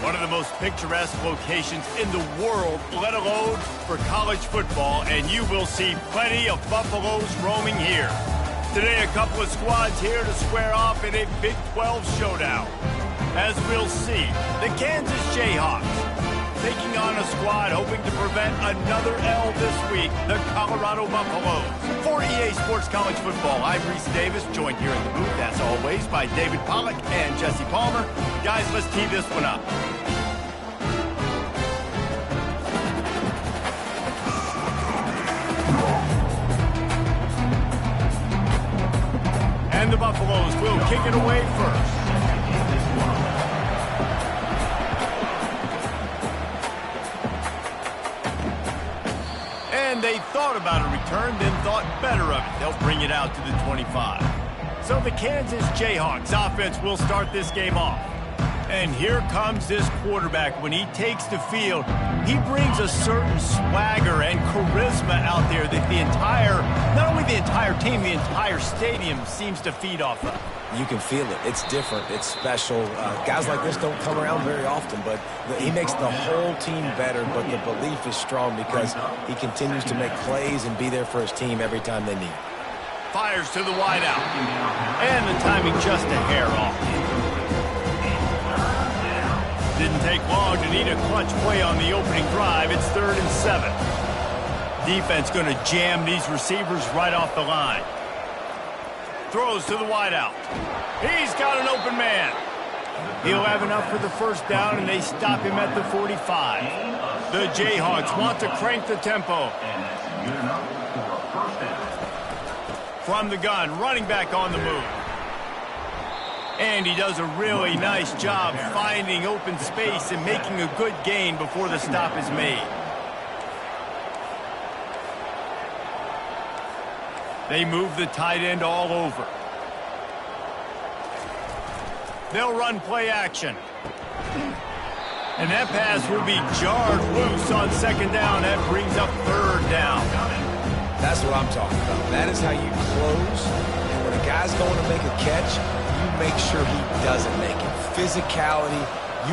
One of the most picturesque locations in the world, let alone for college football, and you will see plenty of Buffaloes roaming here. Today, a couple of squads here to square off in a Big 12 showdown. As we'll see, the Kansas Jayhawks taking on a squad hoping to prevent another L this week, the Colorado Buffaloes. For EA Sports College Football, I'm Reese Davis, joined here in the booth, as always, by David Pollack and Jesse Palmer. Guys, let's tee this one up. And the Buffaloes will kick it away first. And they thought about a return, then thought better of it. They'll bring it out to the 25. So the Kansas Jayhawks offense will start this game off. And here comes this quarterback. When he takes the field, he brings a certain swagger and charisma out there that not only the entire team, the entire stadium seems to feed off of. You can feel it. It's different. It's special. Guys like this don't come around very often, but he makes the whole team better, but the belief is strong because he continues to make plays and be there for his team every time they need. Fires to the wideout. And the timing just a hair off. Didn't take long to need a clutch play on the opening drive. It's 3rd and 7. Defense going to jam these receivers right off the line. Throws to the wideout. He's got an open man. He'll have enough for the first down, and they stop him at the 45. The Jayhawks want to crank the tempo. From the gun, running back on the move. And he does a really nice job finding open space and making a good gain before the stop is made. They move the tight end all over. They'll run play action. And that pass will be jarred loose on 2nd down. That brings up 3rd down. That's what I'm talking about. That is how you close. And when a guy's going to make a catch, you make sure he doesn't make it. Physicality,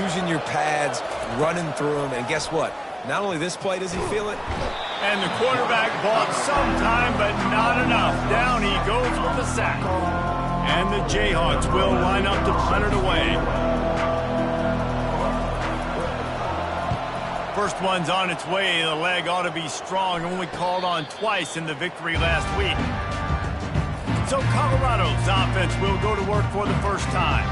using your pads, running through them. And guess what? Not only this play does he feel it. And the quarterback bought some time, but not enough. Down he goes with the sack. And the Jayhawks will line up to punt it away. First one's on its way. The leg ought to be strong. Only called on twice in the victory last week. So Colorado's offense will go to work for the first time.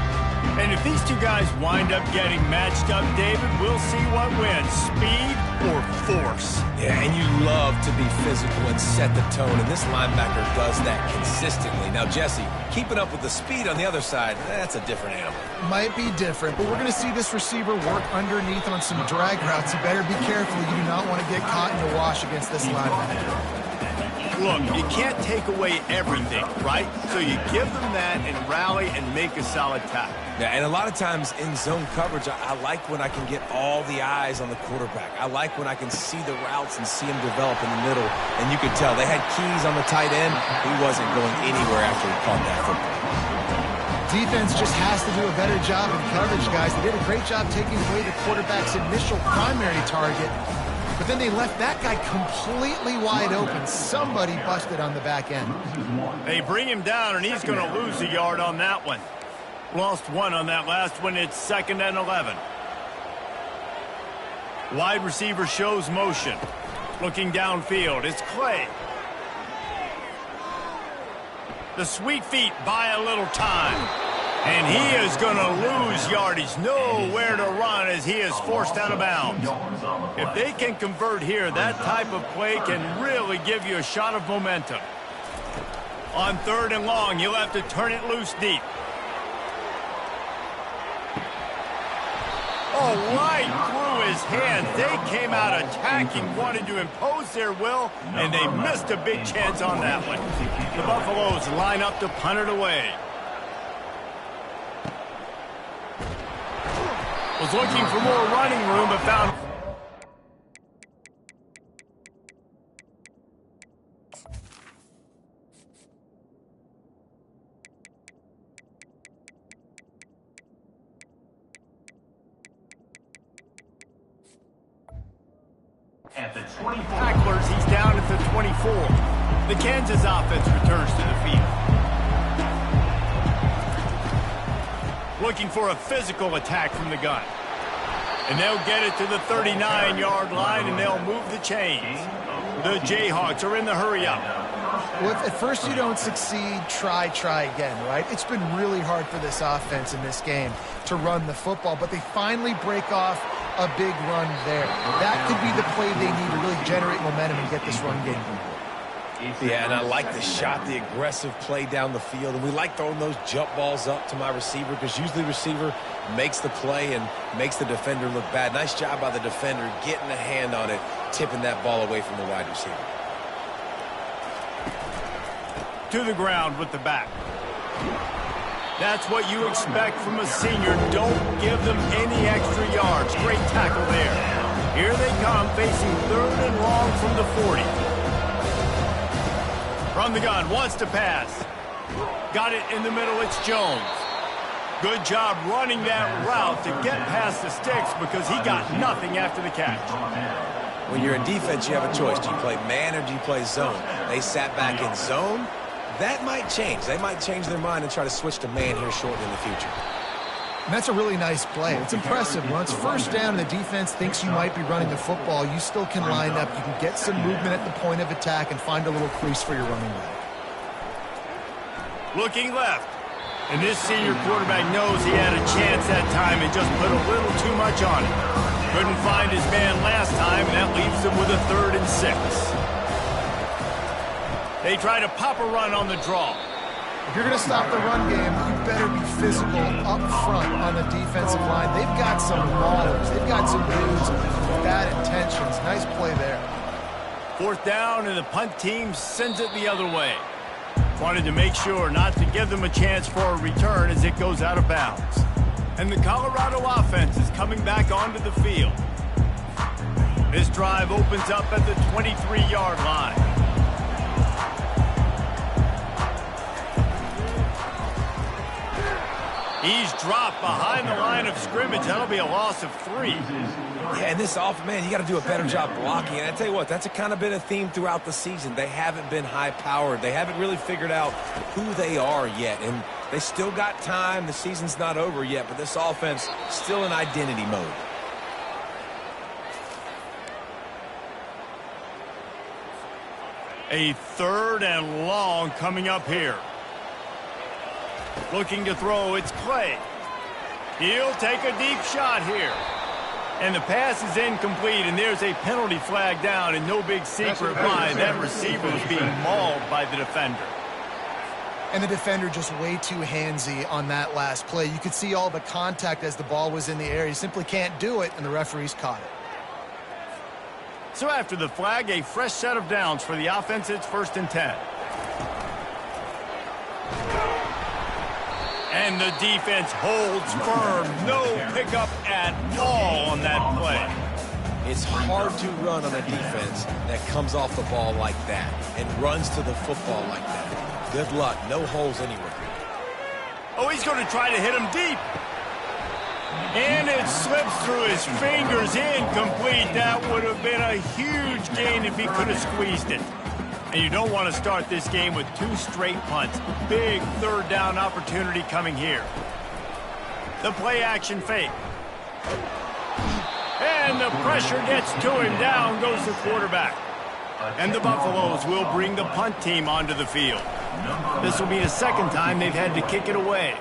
And if these two guys wind up getting matched up, David, we'll see what wins, speed or force. Yeah, and you love to be physical and set the tone, and this linebacker does that consistently. Now, Jesse, keeping up with the speed on the other side, that's a different animal. Might be different, but we're going to see this receiver work underneath on some drag routes. You better be careful. You do not want to get caught in the wash against this linebacker. Look, you can't take away everything, right? So you give them that and rally and make a solid tackle. Yeah, and a lot of times in zone coverage, I like when I can get all the eyes on the quarterback. I like when I can see the routes and see him develop in the middle. And you could tell they had keys on the tight end. He wasn't going anywhere after he caught that football. Defense just has to do a better job in coverage, guys. They did a great job taking away the quarterback's initial primary target. But then they left that guy completely wide open. Somebody busted on the back end. They bring him down, and he's going to lose a yard on that one. Lost 1 on that last one. It's 2nd and 11. Wide receiver shows motion. Looking downfield, it's Clay. The sweet feet buy a little time. And he is going to lose yardage. Nowhere to run as he is forced out of bounds. If they can convert here, that type of play can really give you a shot of momentum. On 3rd and long, you'll have to turn it loose deep. Oh, right through his hands. They came out attacking, wanted to impose their will, and they missed a big chance on that one. The Buffaloes line up to punt it away. Was looking for more running room, but found... Tacklers, he's down at the 24. The Kansas offense returns to the field. Looking for a physical attack from the gun. And they'll get it to the 39-yard line, and they'll move the chains. The Jayhawks are in the hurry-up. Well, if at first you don't succeed, try again, right? It's been really hard for this offense in this game to run the football, but they finally break off a big run there. That could be the play they need to really generate momentum and get this run game going. Yeah, and I like the shot, the aggressive play down the field. And we like throwing those jump balls up to my receiver because usually the receiver makes the play and makes the defender look bad. Nice job by the defender getting a hand on it, tipping that ball away from the wide receiver. To the ground with the back. That's what you expect from a senior. Don't give them any extra yards. Great tackle there. Here they come, facing 3rd and long from the 40. From the gun, wants to pass. Got it in the middle, it's Jones. Good job running that route to get past the sticks because he got nothing after the catch. When you're in defense, you have a choice. Do you play man or do you play zone? They sat back in zone. That might change. They might change their mind and try to switch to man here shortly in the future. And that's a really nice play. It's impressive. When it's first down and the defense thinks you might be running the football, you still can line up. You can get some movement at the point of attack and find a little crease for your running back. Looking left. And this senior quarterback knows he had a chance that time and just put a little too much on it. Couldn't find his man last time, and that leaves him with a 3rd and 6. They try to pop a run on the draw. If you're going to stop the run game, you better be physical up front on the defensive line. They've got some maulers. They've got some dudes with bad intentions. Nice play there. 4th down, and the punt team sends it the other way. Wanted to make sure not to give them a chance for a return as it goes out of bounds. And the Colorado offense is coming back onto the field. This drive opens up at the 23-yard line. He's dropped behind the line of scrimmage. That'll be a loss of 3. Yeah, and this offense, man, you got to do a better job blocking. And I tell you what, that's kind of been a theme throughout the season. They haven't been high-powered. They haven't really figured out who they are yet. And they still got time. The season's not over yet, but this offense still in identity mode. A 3rd and long coming up here. Looking to throw, it's Clay. He'll take a deep shot here. And the pass is incomplete, and there's a penalty flag down, and no big secret why. That receiver was being mauled by the defender. And the defender just way too handsy on that last play. You could see all the contact as the ball was in the air. He simply can't do it, and the referees caught it. So after the flag, a fresh set of downs for the offense. It's 1st and 10. And the defense holds firm. No pickup at all on that play. It's hard to run on a defense that comes off the ball like that and runs to the football like that. Good luck. No holes anywhere. Oh, he's going to try to hit him deep. And it slips through his fingers. Incomplete. That would have been a huge gain if he could have squeezed it. And you don't want to start this game with 2 straight punts. Big 3rd down opportunity coming here. The play action fake. And the pressure gets to him. Down goes the quarterback. And the Buffaloes will bring the punt team onto the field. This will be the 2nd time they've had to kick it away.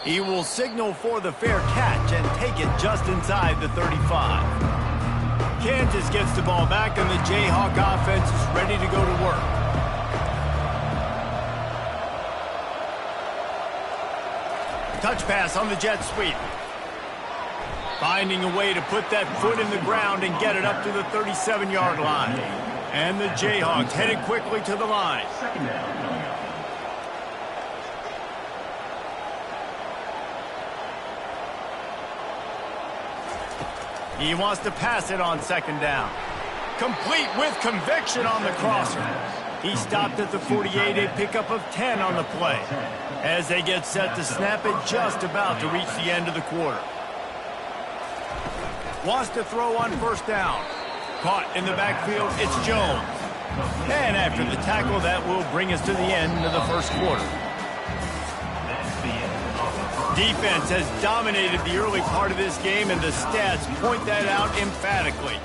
He will signal for the fair catch and take it just inside the 35. Kansas gets the ball back, and the Jayhawk offense is ready to go to work. Touch pass on the jet sweep. Finding a way to put that foot in the ground and get it up to the 37-yard line. And the Jayhawks headed quickly to the line. He wants to pass it on 2nd down. Complete with conviction on the crosser. He stopped at the 48, a pickup of 10 on the play. As they get set to snap it, just about to reach the end of the quarter. Wants to throw on 1st down. Caught in the backfield, it's Jones. And after the tackle, that will bring us to the end of the first quarter. Defense has dominated the early part of this game, and the stats point that out emphatically.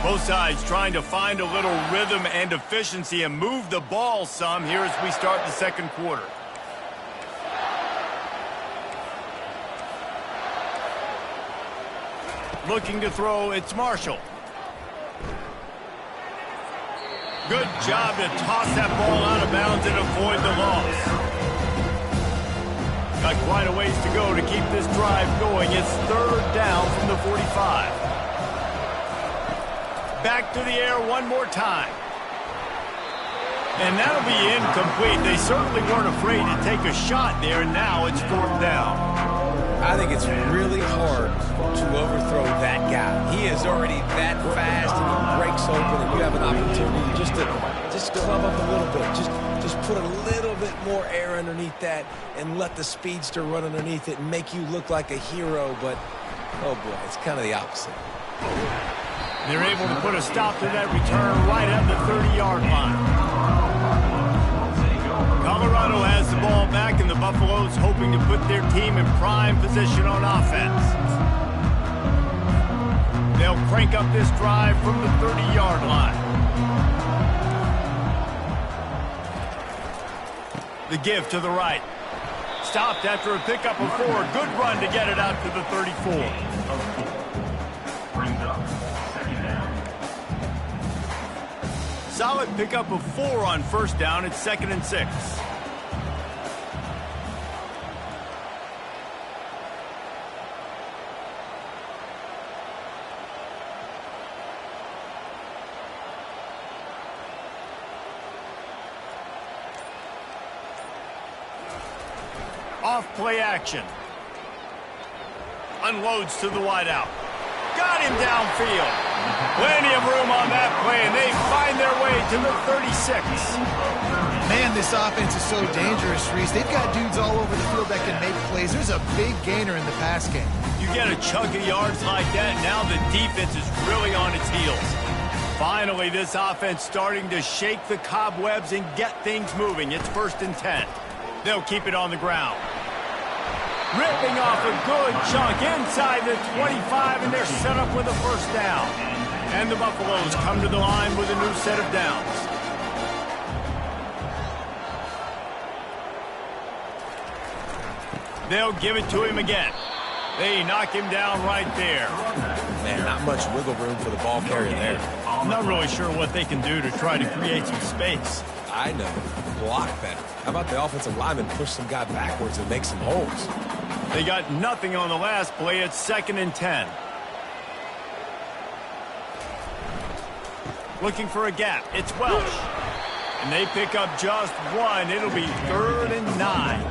Both sides trying to find a little rhythm and efficiency and move the ball some here as we start the second quarter. Looking to throw, it's Marshall. Good job to toss that ball out of bounds and avoid the loss. Got quite a ways to go to keep this drive going. It's third down from the 45. Back to the air one more time. And that'll be incomplete. They certainly weren't afraid to take a shot there, and now it's fourth down. I think it's really hard to overthrow that guy. He is already that fast, and he breaks open, and you have an opportunity just to club up a little bit. Just put a little bit more air underneath that and let the speedster run underneath it and make you look like a hero. But, oh, boy, it's kind of the opposite. They're able to put a stop to that return right at the 30-yard line. Colorado has the ball back, and the Buffaloes hoping to put their team in prime position on offense. They'll crank up this drive from the 30-yard line. The give to the right. Stopped after a pickup of 4. Good run to get it out to the 34. Solid pickup of 4 on first down. It's 2nd and 6. Off play action. Unloads to the wideout. Got him downfield. Plenty of room on that play, and they find their way to the 36. Man, this offense is so dangerous, Reese. They've got dudes all over the field that can make plays. There's a big gainer in the pass game. You get a chunk of yards like that, now the defense is really on its heels. Finally, this offense starting to shake the cobwebs and get things moving. It's 1st and 10. They'll keep it on the ground. Ripping off a good chunk inside the 25, and they're set up with a first down. And the Buffaloes come to the line with a new set of downs. They'll give it to him again. They knock him down right there. Man, not much wiggle room for the ball carrier there. I'm not really sure what they can do to try to create some space. I know. Block better. How about the offensive lineman push some guy backwards and make some holes? They got nothing on the last play. It's 2nd and 10. Looking for a gap. It's Welsh. And they pick up just 1. It'll be 3rd and 9.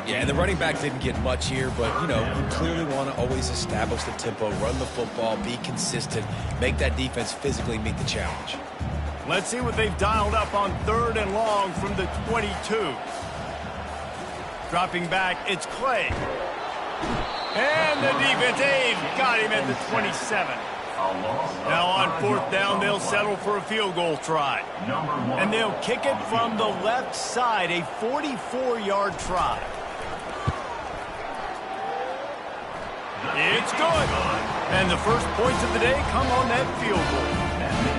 Yeah, the running back didn't get much here, but, you know, you clearly want to always establish the tempo, run the football, be consistent, make that defense physically meet the challenge. Let's see what they've dialed up on 3rd and long from the 22. Dropping back, it's Clay. And the defense, they've got him at the 27. Now on 4th down, they'll settle for a field goal try. And they'll kick it from the left side, a 44-yard try. It's good. And the first points of the day come on that field goal.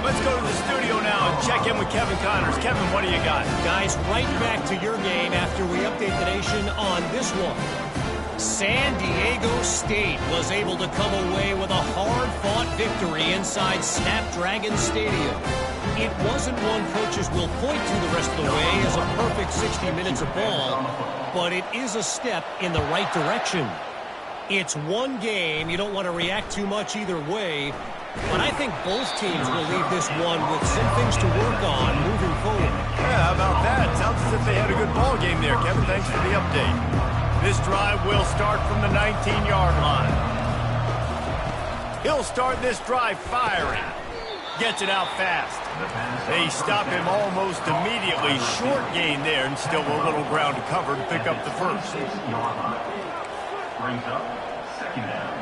Let's go to the studio now and check in with Kevin Connors. Kevin, what do you got? Guys, right back to your game after we update the nation on this one. San Diego State was able to come away with a hard-fought victory inside Snapdragon Stadium. It wasn't one coaches will point to the rest of the way as a perfect 60 minutes of ball, but it is a step in the right direction. It's one game. You don't want to react too much either way, but I think both teams will leave this one with some things to work on moving forward. Yeah, how about that? Sounds as if they had a good ball game there, Kevin. Thanks for the update. This drive will start from the 19-yard line. He'll start this drive firing. Gets it out fast. They stop him almost immediately. Short gain there, and still a little ground to cover to pick up the first. Brings up second down.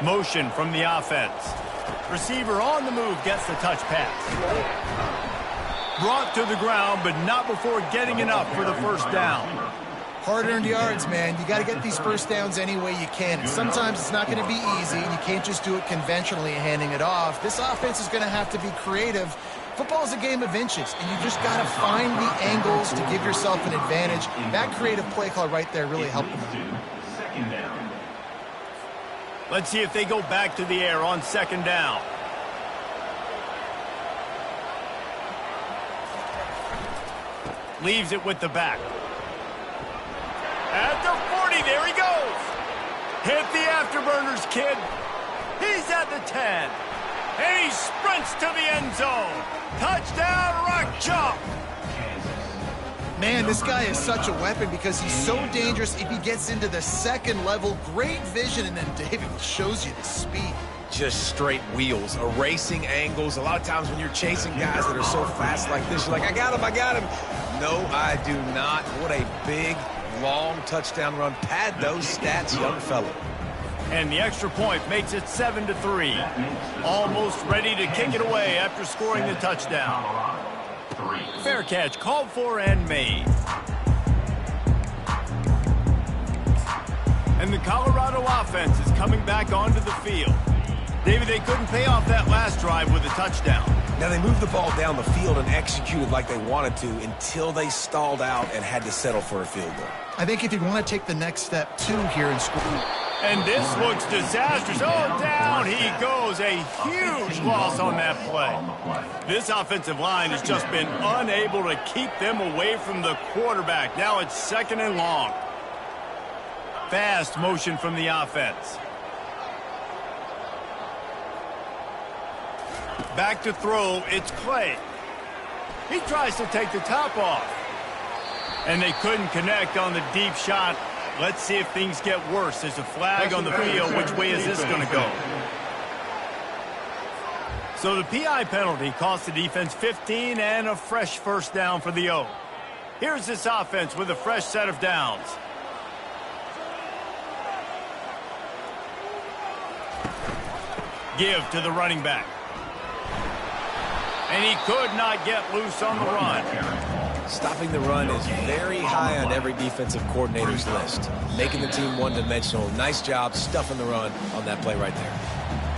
Motion from the offense. Receiver on the move gets the touch pass. Brought to the ground, but not before getting enough for the first down. Hard-earned yards, man. You got to get these first downs any way you can. And sometimes it's not going to be easy, and you can't just do it conventionally handing it off. This offense is going to have to be creative. Football is a game of inches, and you just got to find the angles to give yourself an advantage. That creative play call right there really helped them. Second down. Let's see if they go back to the air on second down. Leaves it with the back. At the 40, there he goes. Hit the afterburners, kid. He's at the 10. And he sprints to the end zone. Touchdown, Rock Chalk. Man, this guy is such a weapon because he's so dangerous if he gets into the second level. Great vision, and then David shows you the speed. Just straight wheels, erasing angles. A lot of times when you're chasing guys that are so fast like this, you're like, I got him. No, I do not. What a big, long touchdown run. Pad those stats, young fella. And the extra point makes it 7-3. Almost ready to kick it away after scoring the touchdown. Fair catch called for and made. And the Colorado offense is coming back onto the field. David, they couldn't pay off that last drive with a touchdown. Now, they moved the ball down the field and executed like they wanted to until they stalled out and had to settle for a field goal. I think if you want to take the next step, too, here in school. And this looks disastrous. Oh, down he goes. A huge loss on that play. This offensive line has just been unable to keep them away from the quarterback. Now it's second and long. Fast motion from the offense. Back to throw, it's Clay. He tries to take the top off. And they couldn't connect on the deep shot. Let's see if things get worse. There's a flag on the field. Which way is this going to go? So the PI penalty cost the defense 15 and a fresh first down for the O. Here's this offense with a fresh set of downs. Give to the running back. And he could not get loose on the run. Stopping the run is very high on every defensive coordinator's list. Making the team one-dimensional. Nice job stuffing the run on that play right there.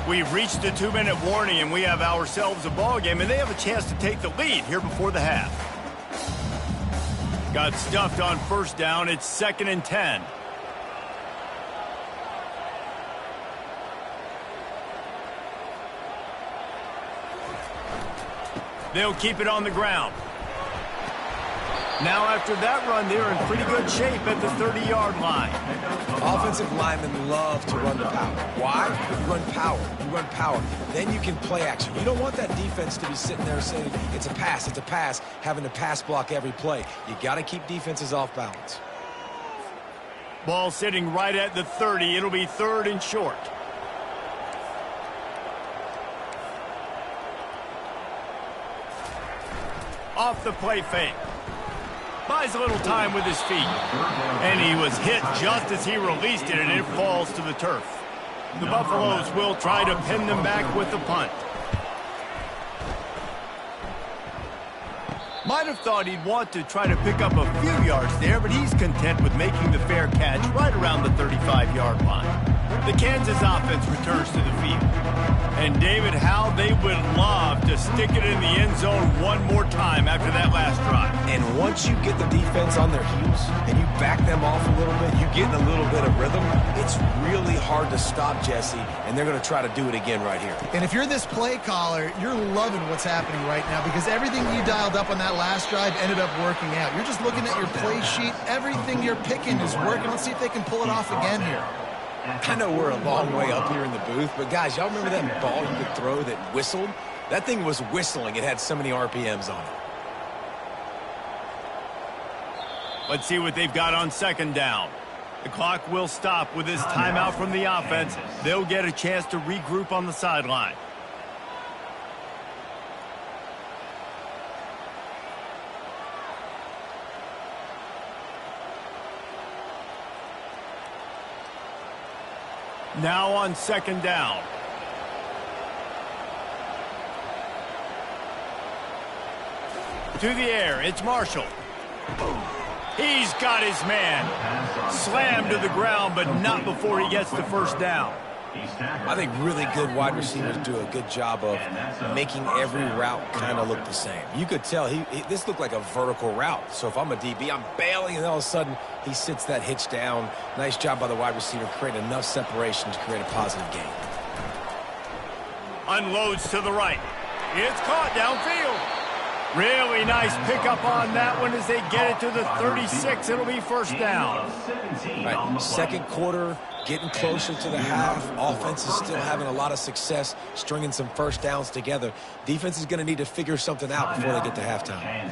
We've reached the 2-minute warning, and we have ourselves a ball game, and they have a chance to take the lead here before the half. Got stuffed on first down. It's 2nd and 10. They'll keep it on the ground. Now after that run, they're in pretty good shape at the 30-yard line. Offensive linemen love to run the power. Why? You run power. You run power. Then you can play action. You don't want that defense to be sitting there saying, it's a pass, having to pass block every play. You got to keep defenses off balance. Ball sitting right at the 30. It'll be 3rd and short. Off the play fake. Buys a little time with his feet. And he was hit just as he released it, and it falls to the turf. The Buffaloes will try to pin them back with the punt. Might have thought he'd want to try to pick up a few yards there, but he's content with making the fair catch right around the 35-yard line. The Kansas offense returns to the field. And David, how they would love to stick it in the end zone one more time after that last drive. And once you get the defense on their heels and you back them off a little bit, you get in a little bit of rhythm, it's really hard to stop, Jesse, and they're going to try to do it again right here. And if you're this play caller, you're loving what's happening right now because everything you dialed up on that last drive ended up working out. You're just looking at your play sheet. Everything you're picking is working. Let's see if they can pull it off again here. I know we're a long way up here in the booth, but guys, y'all remember that ball you could throw that whistled? That thing was whistling. It had so many RPMs on it. Let's see what they've got on second down. The clock will stop with this timeout from the offense. They'll get a chance to regroup on the sideline. Now on second down. To the air, it's Marshall. He's got his man. Slammed to the ground, but not before he gets the first down. I think really good wide receivers do a good job of making every route kind of look the same. You could tell this looked like a vertical route. So if I'm a DB, I'm bailing, and all of a sudden he sits that hitch down. Nice job by the wide receiver, creating enough separation to create a positive gain. Unloads to the right. It's caught downfield. Really nice pickup on that one as they get it to the 36. It'll be first down. Right, second quarter, getting closer to the half. Offense is still having a lot of success stringing some first downs together. Defense is going to need to figure something out before they get to halftime.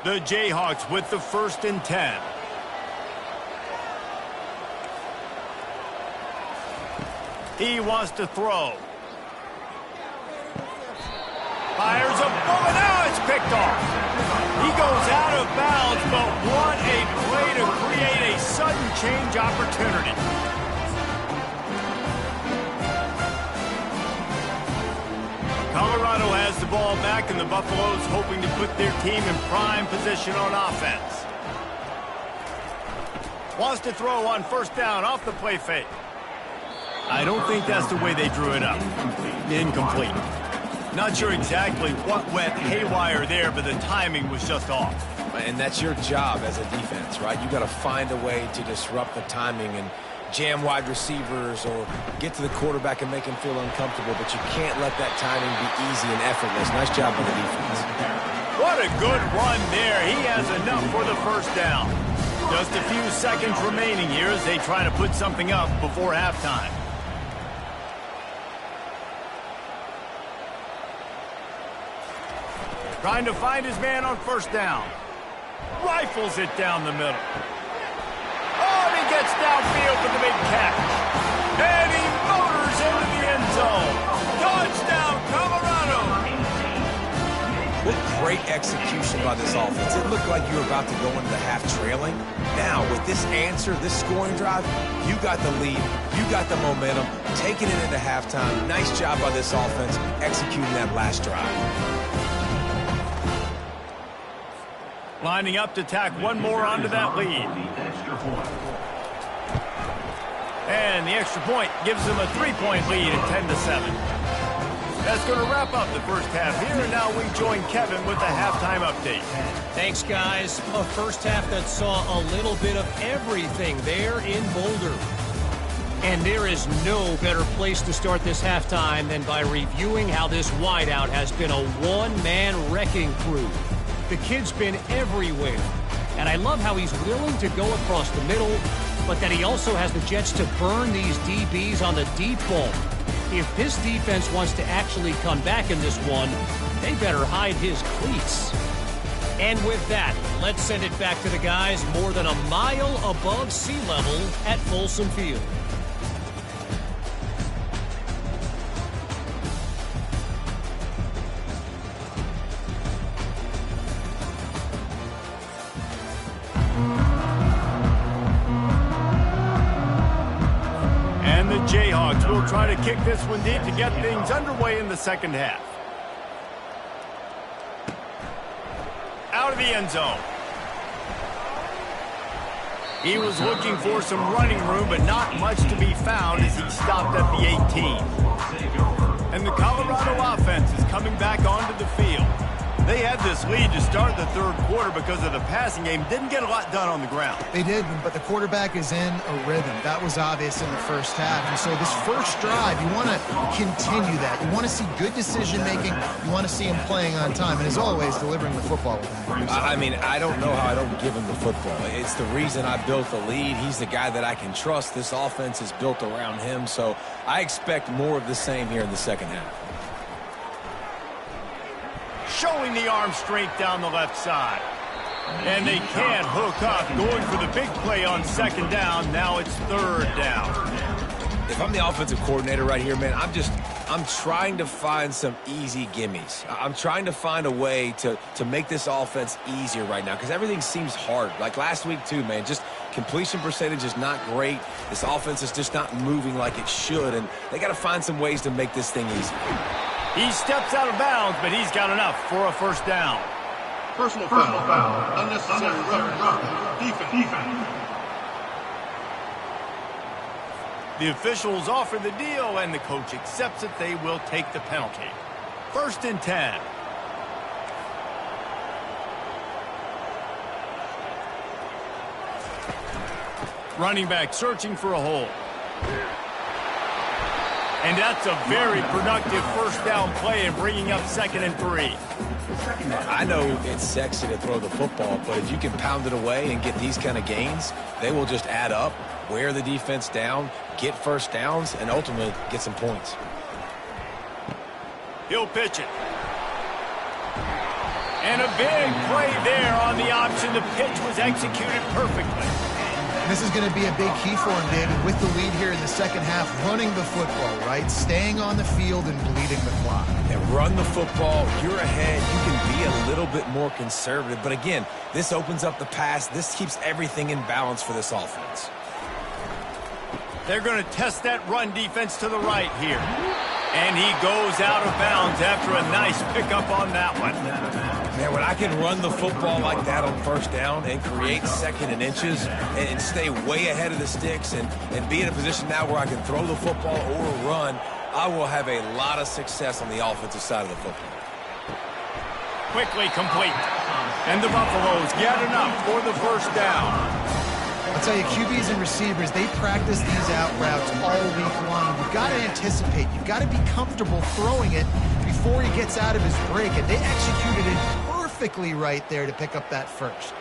The Jayhawks with the 1st and 10. He wants to throw. Fires a bullet. Now it's picked off. He goes out of bounds, but what a play to create a sudden change opportunity. Colorado has the ball back, and the Buffaloes hoping to put their team in prime position on offense. Wants to throw on first down off the play fake. I don't think that's the way they drew it up. Incomplete. Not sure exactly what went haywire there, but the timing was just off. And that's your job as a defense, right? You got to find a way to disrupt the timing and jam wide receivers or get to the quarterback and make him feel uncomfortable, but you can't let that timing be easy and effortless. Nice job by the defense. What a good run there. He has enough for the first down. Just a few seconds remaining here as they try to put something up before halftime. Trying to find his man on first down. Rifles it down the middle. Oh, and he gets downfield with the big catch. And he motors into the end zone. Touchdown, Colorado. What great execution by this offense. It looked like you were about to go into the half trailing. Now, with this answer, this scoring drive, you got the lead, you got the momentum, taking it into halftime. Nice job by this offense executing that last drive. Lining up to tack one more onto that lead. And the extra point gives them a 3-point lead at 10-7. That's going to wrap up the first half here, and now we join Kevin with the halftime update. Thanks, guys. A first half that saw a little bit of everything there in Boulder. And there is no better place to start this halftime than by reviewing how this wideout has been a one-man wrecking crew. The kid's been everywhere, and I love how he's willing to go across the middle, but that he also has the jets to burn these DBs on the deep ball. If this defense wants to actually come back in this one, they better hide his cleats. And with that, let's send it back to the guys more than a mile above sea level at Folsom Field. Jayhawks will try to kick this one deep to get things underway in the second half. Out of the end zone. He was looking for some running room, but not much to be found as he stopped at the 18. And the Colorado offense is coming back onto the field. They had this lead to start the third quarter because of the passing game. Didn't get a lot done on the ground. They did, but the quarterback is in a rhythm. That was obvious in the first half. And so this first drive, you want to continue that. You want to see good decision-making. You want to see him playing on time. And as always, delivering the football with accuracy. I mean, I don't know how I don't give him the football. It's the reason I built the lead. He's the guy that I can trust. This offense is built around him. So I expect more of the same here in the second half. Showing the arm strength down the left side. And they can't hook up. Going for the big play on second down. Now it's third down. If I'm the offensive coordinator right here, man, I'm trying to find some easy gimmies. I'm trying to find a way to make this offense easier right now because everything seems hard. Like last week too, man, just completion percentage is not great. This offense is just not moving like it should, and they got to find some ways to make this thing easy. He steps out of bounds, but he's got enough for a first down. Personal foul. Unnecessary rough. Defense. The officials offer the deal, and the coach accepts it. They will take the penalty. 1st and 10. Running back searching for a hole. And that's a very productive first down play and bringing up 2nd and 3. I know it's sexy to throw the football, but if you can pound it away and get these kind of gains, they will just add up, wear the defense down, get first downs, and ultimately get some points. He'll pitch it. And a big play there on the option. The pitch was executed perfectly. This is going to be a big key for him, David, with the lead here in the second half, running the football, right? Staying on the field and bleeding the clock. And run the football. You're ahead. You can be a little bit more conservative. But again, this opens up the pass. This keeps everything in balance for this offense. They're going to test that run defense to the right here. And he goes out of bounds after a nice pickup on that one. Man, when I can run the football like that on first down and create 2nd and inches and stay way ahead of the sticks and be in a position now where I can throw the football or run, I will have a lot of success on the offensive side of the football. Quickly complete. And the Buffaloes get enough for the first down. I'll tell you, QBs and receivers, they practice these out routes all week long. You've got to anticipate. You've got to be comfortable throwing it before he gets out of his break. And they executed it perfectly right there to pick up that first.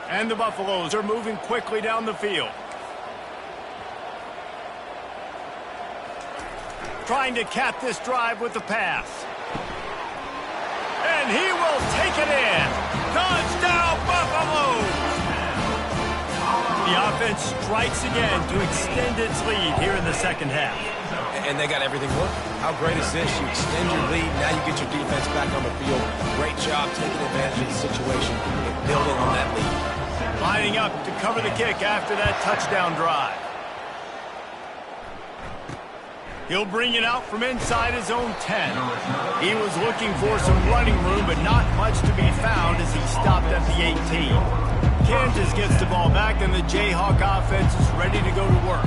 And the Buffaloes are moving quickly down the field. Trying to cap this drive with the pass. And he will take it in. Touchdown, Buffaloes! The offense strikes again to extend its lead here in the second half. And they got everything working. How great is this? You extend your lead, now you get your defense back on the field. Great job taking advantage of the situation and building on that lead. Lining up to cover the kick after that touchdown drive. He'll bring it out from inside his own 10. He was looking for some running room, but not much to be found as he stopped at the 18. Kansas gets the ball back, and the Jayhawk offense is ready to go to work.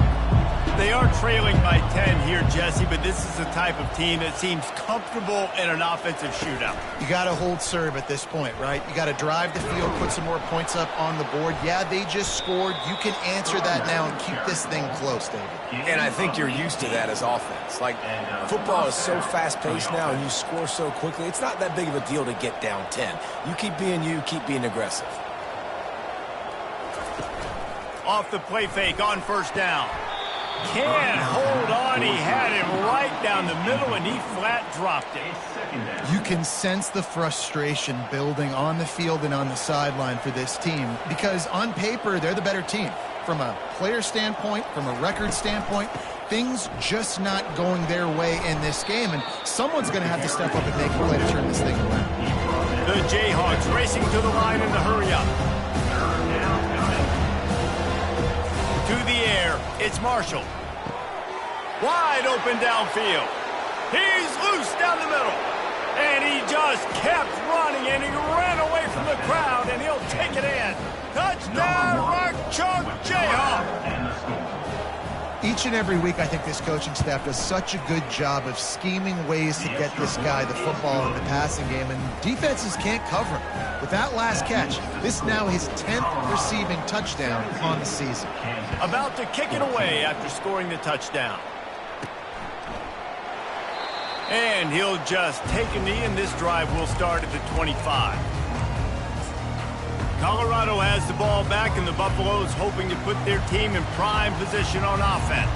They are trailing by 10 here, Jesse, but this is the type of team that seems comfortable in an offensive shootout. You got to hold serve at this point, right? You got to drive the field, put some more points up on the board. Yeah, they just scored. You can answer that now and keep this thing close, David. And I think you're used to that as offense. Like, football is so fast-paced now, and you score so quickly, it's not that big of a deal to get down 10. You, keep being aggressive. Off the play fake on first down. Can't hold on. He had him right down the middle, and he flat dropped it. You can sense the frustration building on the field and on the sideline for this team because on paper, they're the better team. From a player standpoint, from a record standpoint, things just not going their way in this game, and someone's going to have to step up and make a play to turn this thing around. The Jayhawks racing to the line in the hurry-up. To the air, it's Marshall. Wide open downfield. He's loose down the middle. And he just kept running, and he ran away from the crowd, and he'll take it in. Touchdown, Rock Chalk Jayhawk. Each Each and every week, I think this coaching staff does such a good job of scheming ways to get this guy the football in the passing game, and defenses can't cover him. With that last catch, this now his 10th receiving touchdown on the season. About to kick it away after scoring the touchdown. And he'll just take a knee, and this drive will start at the 25. Colorado has the ball back, and the Buffaloes hoping to put their team in prime position on offense.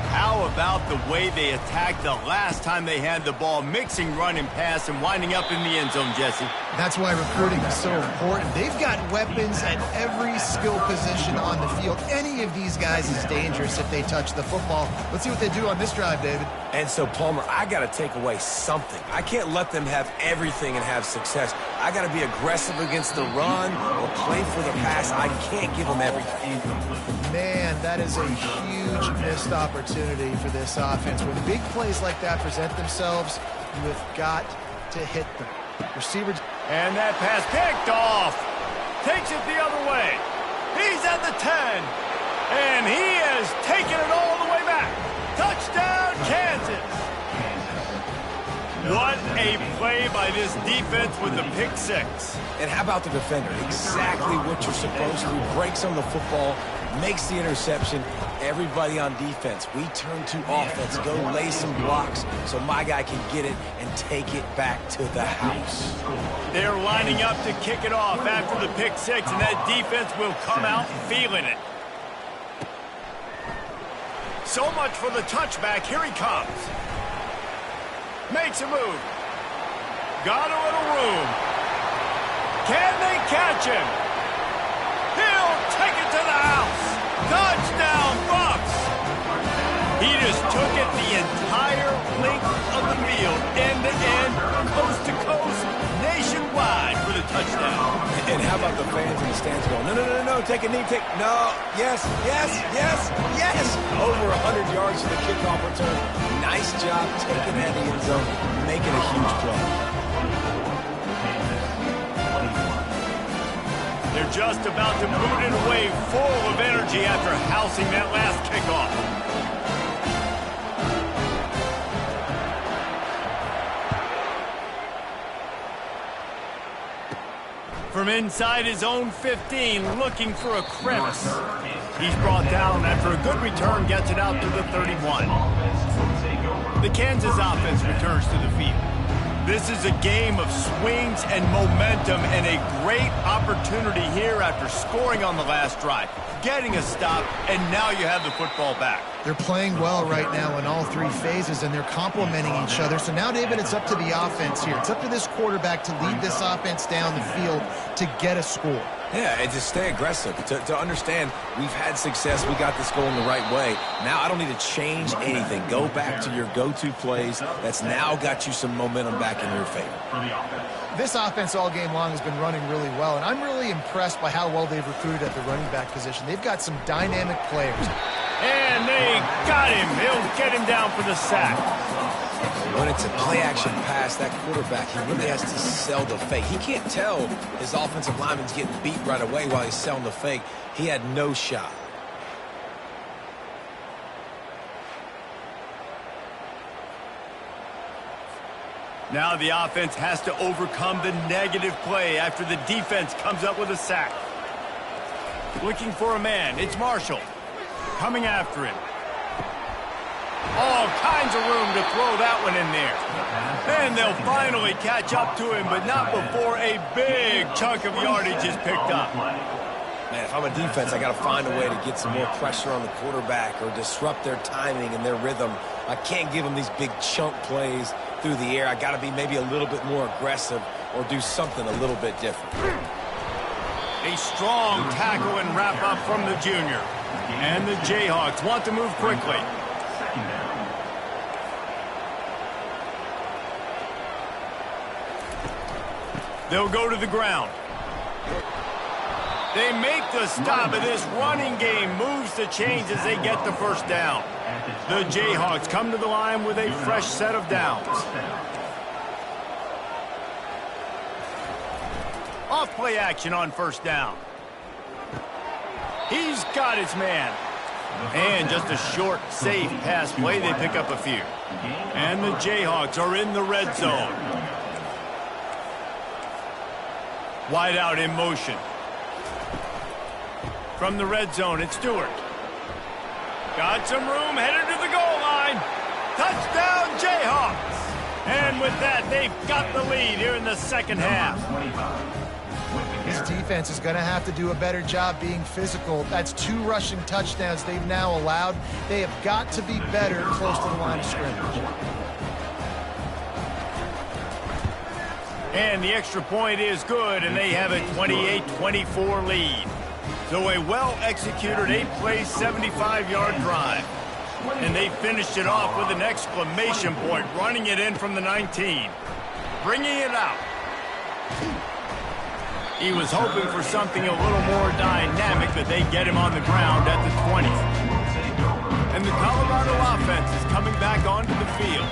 How about the way they attacked the last time they had the ball, mixing run and pass and winding up in the end zone, Jesse? That's why recruiting is so important. They've got weapons at every skill position on the field. Any of these guys is dangerous if they touch the football. Let's see what they do on this drive, David. And so, Palmer, I got to take away something. I can't let them have everything and have success. I got to be aggressive against the run or play for the pass. I can't give them everything. Man, that is a huge missed opportunity for this offense. When big plays like that present themselves, you have got to hit them. Receivers. And that pass picked off. Takes it the other way. He's at the 10. And he has taken it all the way back. Touchdown, Kansas. What a play by this defense with the pick six. And how about the defender? Exactly what you're supposed to. Breaks on the football, makes the interception. Everybody on defense, we turn to offense. Go lay some blocks so my guy can get it and take it back to the house. They're lining up to kick it off after the pick six, and that defense will come out feeling it. So much for the touchback. Here he comes. Makes a move. Got a little room. Can they catch him? He'll take it to the house. Touchdown, Bucks. He just took it the entire length of the field, end to end, coast to coast, nationwide for the touchdown. And how about the fans in the stands going, no, no, no, no, take a knee, no, yes, yes, yes, yes. Over 100 yards to the kickoff return. Nice job taking that in the end zone, making a huge play. They're just about to boot it away, full of energy after housing that last kickoff. From inside his own 15, looking for a crevice. He's brought down after a good return, gets it out to the 31. The Kansas offense returns to the field. This is a game of swings and momentum, and a great opportunity here after scoring on the last drive, getting a stop, and now you have the football back. They're playing well right now in all three phases, and they're complementing each other. So now, David, it's up to the offense here. It's up to this quarterback to lead this offense down the field to get a score. Yeah, and to stay aggressive, to understand we've had success, we got this going the right way. Now I don't need to change anything. Go back to your go-to plays. That's now got you some momentum back in your favor. This offense all game long has been running really well, and I'm really impressed by how well they've recruited at the running back position. They've got some dynamic players. And they got him. He'll get him down for the sack. When it's a play-action pass, that quarterback, he really has to sell the fake. He can't tell his offensive lineman's getting beat right away while he's selling the fake. He had no shot. Now the offense has to overcome the negative play after the defense comes up with a sack. Looking for a man. It's Marshall. Coming after him. All kinds of room to throw that one in there. And they'll finally catch up to him, but not before a big chunk of yardage is picked up. Man, if I'm a defense, I got to find a way to get some more pressure on the quarterback or disrupt their timing and their rhythm. I can't give them these big chunk plays through the air. I got to be maybe a little bit more aggressive or do something a little bit different. A strong tackle and wrap up from the junior. And the Jayhawks want to move quickly. They'll go to the ground. They make the stop, and this running game moves the chains as they get the first down. The Jayhawks come to the line with a fresh set of downs. Off play action on first down. He's got his man. And just a short, safe pass play, they pick up a few. And the Jayhawks are in the red zone. Wide out in motion. From the red zone, it's Stewart. Got some room, headed to the goal line. Touchdown, Jayhawks. And with that, they've got the lead here in the second half. This defense is going to have to do a better job being physical. That's 2 rushing touchdowns they've now allowed. They have got to be better close to the line of scrimmage. And the extra point is good, and they have a 28-24 lead. So a well-executed 8-play, 75-yard drive. And they finished it off with an exclamation point, running it in from the 19. Bringing it out. He was hoping for something a little more dynamic, but they get him on the ground at the 20. And the Colorado offense is coming back onto the field.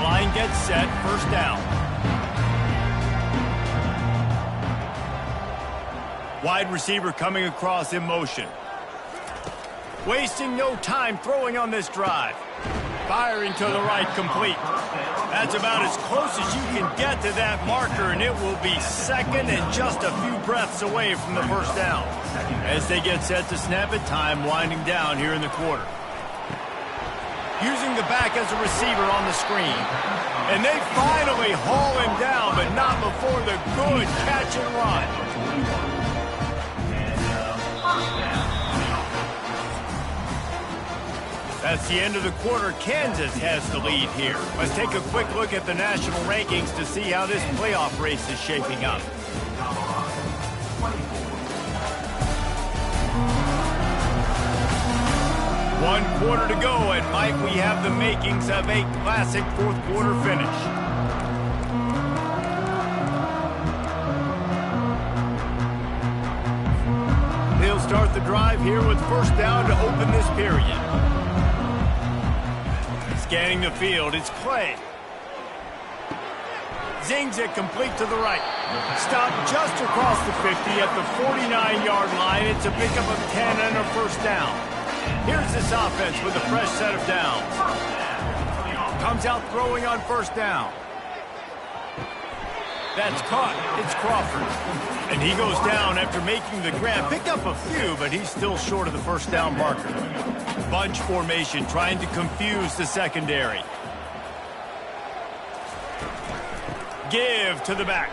Line gets set, first down. Wide receiver coming across in motion. Wasting no time throwing on this drive. Firing to the right, complete. That's about as close as you can get to that marker, and it will be second and just a few breaths away from the first down. As they get set to snap it, time winding down here in the quarter. Using the back as a receiver on the screen. And they finally haul him down, but not before the good catch and run. That's the end of the quarter. Kansas has the lead here. Let's take a quick look at the national rankings to see how this playoff race is shaping up. One quarter to go, and Mike, we have the makings of a classic fourth quarter finish. They'll start the drive here with first down to open this period. Scanning the field, it's Clay. Zings it complete to the right. Stop just across the 50 at the 49-yard line. It's a pickup of 10 and a first down. Here's this offense with a fresh set of downs. Comes out throwing on first down. That's caught. It's Crawford. And he goes down after making the grab. Picked up a few, but he's still short of the first down marker. Bunch formation trying to confuse the secondary. Give to the back.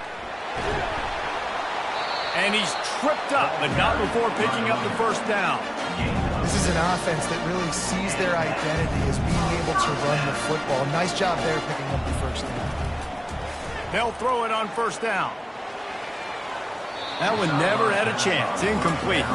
And he's tripped up, but not before picking up the first down. This is an offense that really sees their identity as being able to run the football. Nice job there picking up the first down. They'll throw it on first down. That one never had a chance. Incomplete.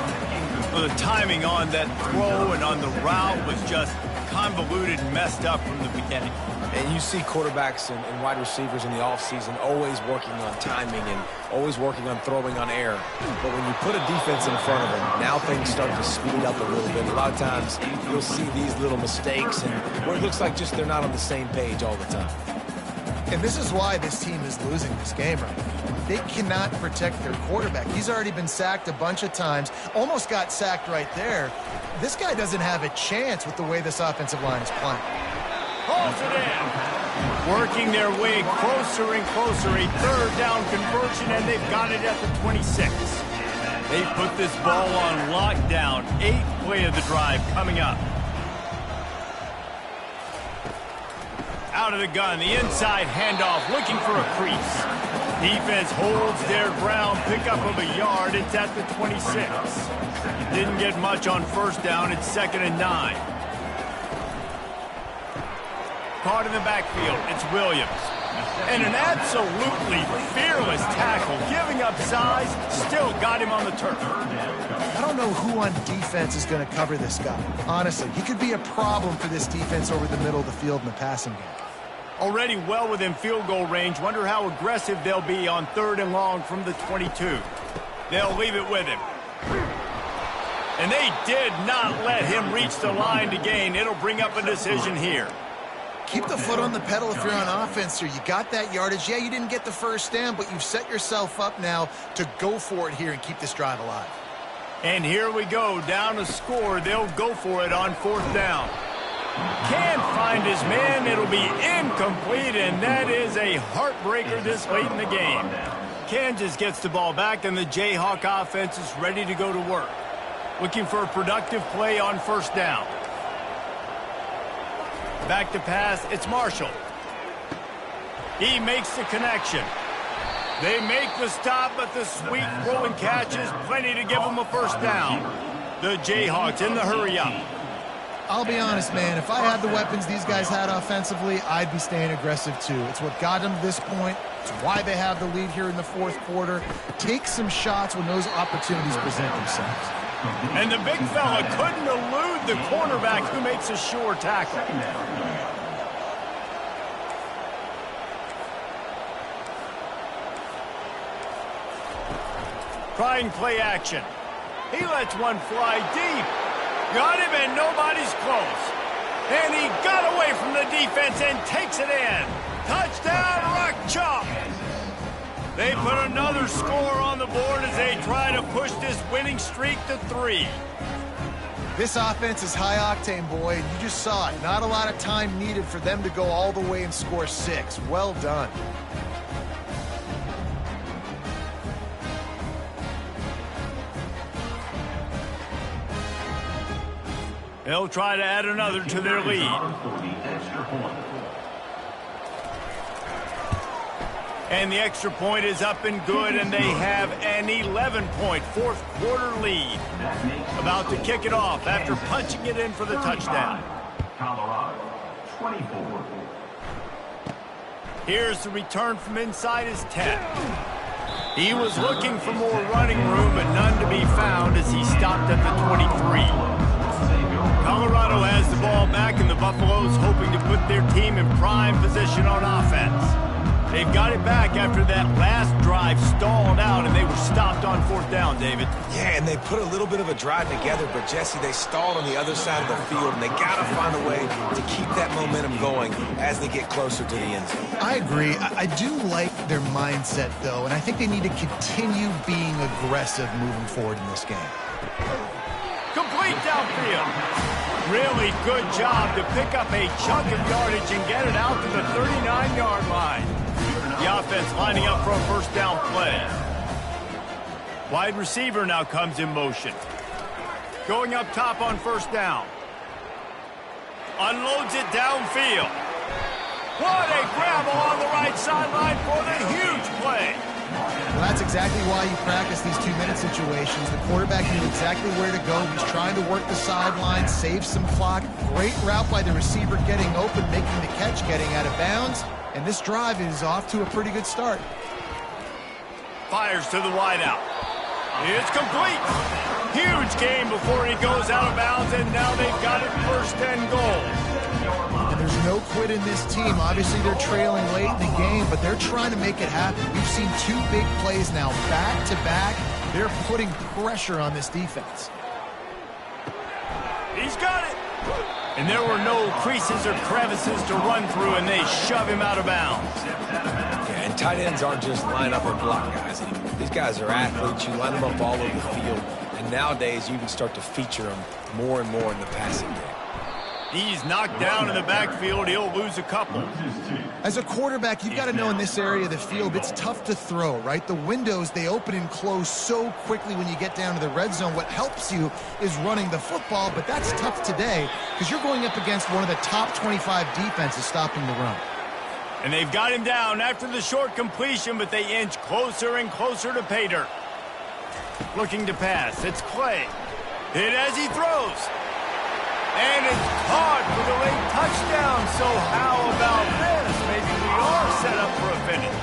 Well, the timing on that throw and on the route was just convoluted and messed up from the beginning. And you see quarterbacks and wide receivers in the offseason always working on timing and always working on throwing on air. But when you put a defense in front of them, now things start to speed up a little bit. A lot of times you'll see these little mistakes and where it looks like just they're not on the same page all the time. And this is why this team is losing this game right now. They cannot protect their quarterback. He's already been sacked a bunch of times, almost got sacked right there. This guy doesn't have a chance with the way this offensive line is playing. Pulls it in. Working their way closer and closer. A third down conversion, and they've got it at the 26. They put this ball on lockdown. 8th play of the drive coming up. Out of the gun, the inside handoff, looking for a crease. Defense holds their ground, pickup of a yard. It's at the 26. Didn't get much on first down. It's 2nd and 9. Caught in the backfield, it's Williams. And an absolutely fearless tackle, giving up size, still got him on the turf. I don't know who on defense is going to cover this guy. Honestly, he could be a problem for this defense over the middle of the field in the passing game. Already well within field goal range. Wonder how aggressive they'll be on 3rd and long from the 22. They'll leave it with him. And they did not let him reach the line to gain. It'll bring up a decision here. Keep the foot on the pedal if you're on offense here. You got that yardage. Yeah, you didn't get the first down, but you've set yourself up now to go for it here and keep this drive alive. And here we go, down a score. They'll go for it on 4th down. Can't find his man. It'll be incomplete, and that is a heartbreaker this late in the game. Kansas gets the ball back, and the Jayhawk offense is ready to go to work. Looking for a productive play on 1st down. Back to pass, it's Marshall. He makes the connection. They make the stop, but the sweet rolling catch is plenty to give them a 1st down. The Jayhawks in the hurry up. I'll be honest, man, if I had the weapons these guys had offensively, I'd be staying aggressive too. It's what got them to this point. It's why they have the lead here in the 4th quarter. Take some shots when those opportunities present themselves. And the big fella couldn't elude the cornerback who makes a sure tackle. Trying play action. He lets one fly deep. Got him, and nobody's close. And he got away from the defense and takes it in. Touchdown, Rock Chalk. They put another score on the board as they try to push this winning streak to 3. This offense is high octane, boy. You just saw it. Not a lot of time needed for them to go all the way and score 6. Well done. They'll try to add another to their lead. And the extra point is up and good, and they have an 11-point 4th quarter lead. About to kick it off after punching it in for the touchdown. Colorado, 24. Here's the return from inside his 10. He was looking for more running room, but none to be found as he stopped at the 23. Colorado has the ball back, and the Buffaloes hoping to put their team in prime position on offense. They've got it back after that last drive stalled out, and they were stopped on 4th down, David. Yeah, and they put a little bit of a drive together, but, Jesse, they stalled on the other side of the field, and they got to find a way to keep that momentum going as they get closer to the end zone. I agree. I do like their mindset, though, and I think they need to continue being aggressive moving forward in this game. Complete downfield. Really good job to pick up a chunk of yardage and get it out to the 39-yard line. The offense lining up for a 1st down play. Wide receiver now comes in motion. Going up top on 1st down. Unloads it downfield. What a grab along the right sideline for the huge play. Well, that's exactly why you practice these 2-minute situations. The quarterback knew exactly where to go. He's trying to work the sideline, save some clock. Great route by the receiver getting open, making the catch, getting out of bounds. And this drive is off to a pretty good start. Fires to the wideout. It's complete. Huge game before he goes out of bounds, and now they've got it 1st and goal. And there's no quit in this team. Obviously, they're trailing late in the game, but they're trying to make it happen. We've seen 2 big plays now, back-to-back. They're putting pressure on this defense. He's got it. And there were no creases or crevices to run through, and they shove him out of bounds. Yeah, and tight ends aren't just line up and block guys anymore. These guys are athletes. You line them up all over the field. And nowadays, you can start to feature them more and more in the passing game. He's knocked down in the backfield. He'll lose a couple. As a quarterback, you've got to know in this area of the field, it's tough to throw, right? The windows, they open and close so quickly when you get down to the red zone. What helps you is running the football, but that's tough today because you're going up against one of the top 25 defenses stopping the run. And they've got him down after the short completion, but they inch closer and closer to pay dirt. Looking to pass. It's Clay. Hit as he throws. And it's caught for the late touchdown. So how about this? Maybe we are set up for a finish.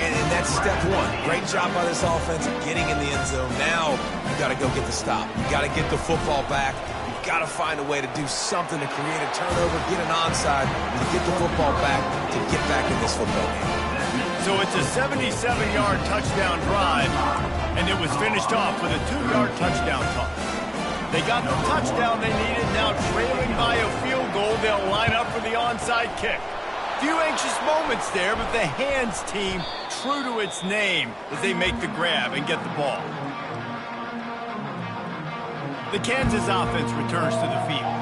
And that's step 1. Great job by this offense getting in the end zone. Now you got to go get the stop. You got to get the football back. You got to find a way to do something to create a turnover, get an onside, to get the football back, to get back in this football game. So it's a 77-yard touchdown drive, and it was finished off with a 2-yard touchdown toss. They got the touchdown they needed. Now trailing by a field goal, they'll line up for the onside kick. Few anxious moments there, but the hands team true to its name as they make the grab and get the ball. The Kansas offense returns to the field.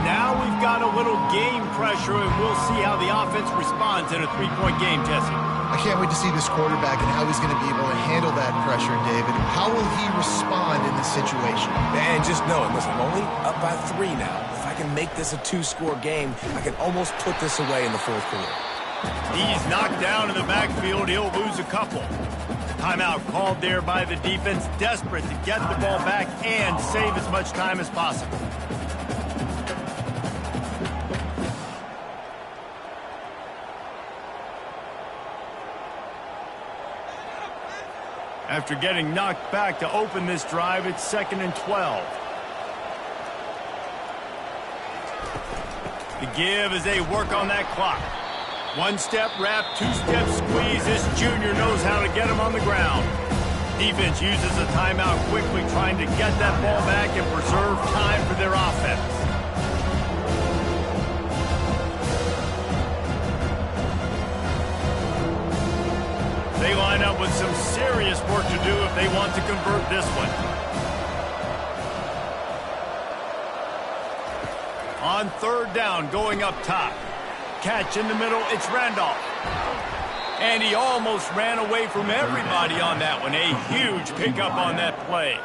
Now we've got a little game pressure, and we'll see how the offense responds in a three-point game, Jesse. I can't wait to see this quarterback and how he's going to be able to handle that pressure, David. How will he respond in this situation? And just know it. Listen, I'm only up by 3 now. If I can make this a 2-score game, I can almost put this away in the fourth quarter. He's knocked down in the backfield. He'll lose a couple. Timeout called there by the defense, desperate to get the ball back and save as much time as possible. After getting knocked back to open this drive, it's 2nd and 12. The give as they work on that clock. 1-step wrap, 2-step squeeze. This junior knows how to get him on the ground. Defense uses a timeout quickly, trying to get that ball back and preserve time for their offense. They line up with some serious work to do if they want to convert this one. On 3rd down, going up top. Catch in the middle, it's Randolph. And he almost ran away from everybody on that one. A huge pickup on that play.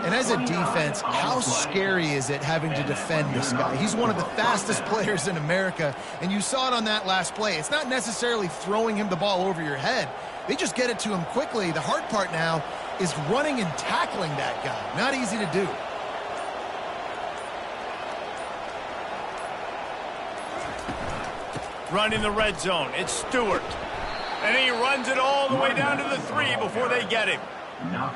And as a defense, how scary is it having to defend this guy? He's one of the fastest players in America, and you saw it on that last play. It's not necessarily throwing him the ball over your head. They just get it to him quickly. The hard part now is running and tackling that guy. Not easy to do. Running the red zone, it's Stewart. And he runs it all the way down to the 3 before they get him.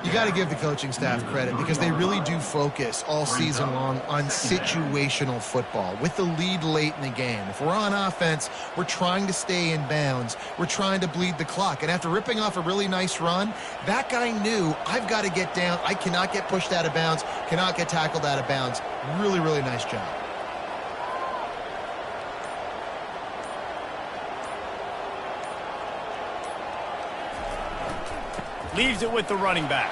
You got to give the coaching staff credit because they really do focus all season long on situational football with the lead late in the game. If we're on offense, we're trying to stay in bounds. We're trying to bleed the clock. And after ripping off a really nice run, that guy knew, I've got to get down. I cannot get pushed out of bounds, cannot get tackled out of bounds. Really, really nice job. Leaves it with the running back.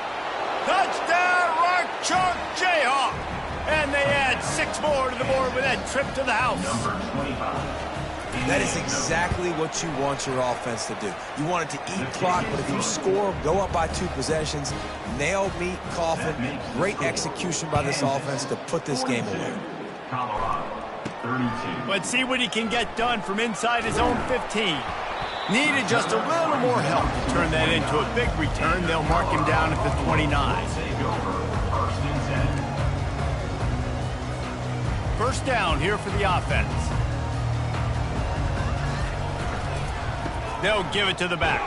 Touchdown, Rock Chalk Jayhawk! And they add 6 more to the board with that trip to the house. Number 25. That is exactly what you want your offense to do. You want it to eat clock, but if you score, go up by 2 possessions, nail, meet, coffin. Great execution by this offense to put this game away. Colorado, 32. Let's see what he can get done from inside his own 15. Needed just a little more help to turn that into a big return. They'll mark him down at the 29. First down here for the offense. They'll give it to the back.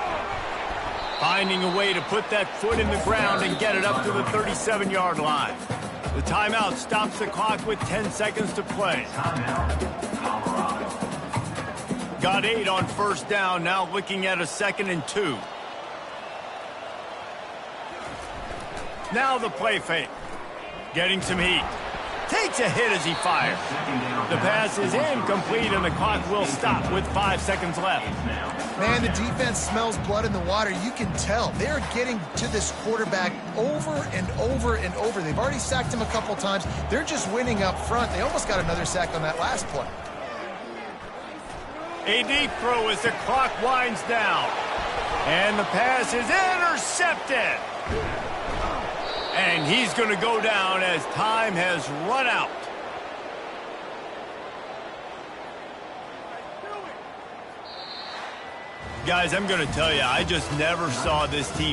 Finding a way to put that foot in the ground and get it up to the 37-yard line. The timeout stops the clock with 10 seconds to play. Got 8 on first down, now looking at a 2nd and 2. Now the play fake. Getting some heat. Takes a hit as he fires. The pass is incomplete and the clock will stop with 5 seconds left. Man, the defense smells blood in the water. You can tell. They're getting to this quarterback over and over and over. They've already sacked him a couple times. They're just winning up front. They almost got another sack on that last play. A deep throw as the clock winds down. And the pass is intercepted. And he's going to go down as time has run out. Guys, I'm going to tell you, I just never saw this team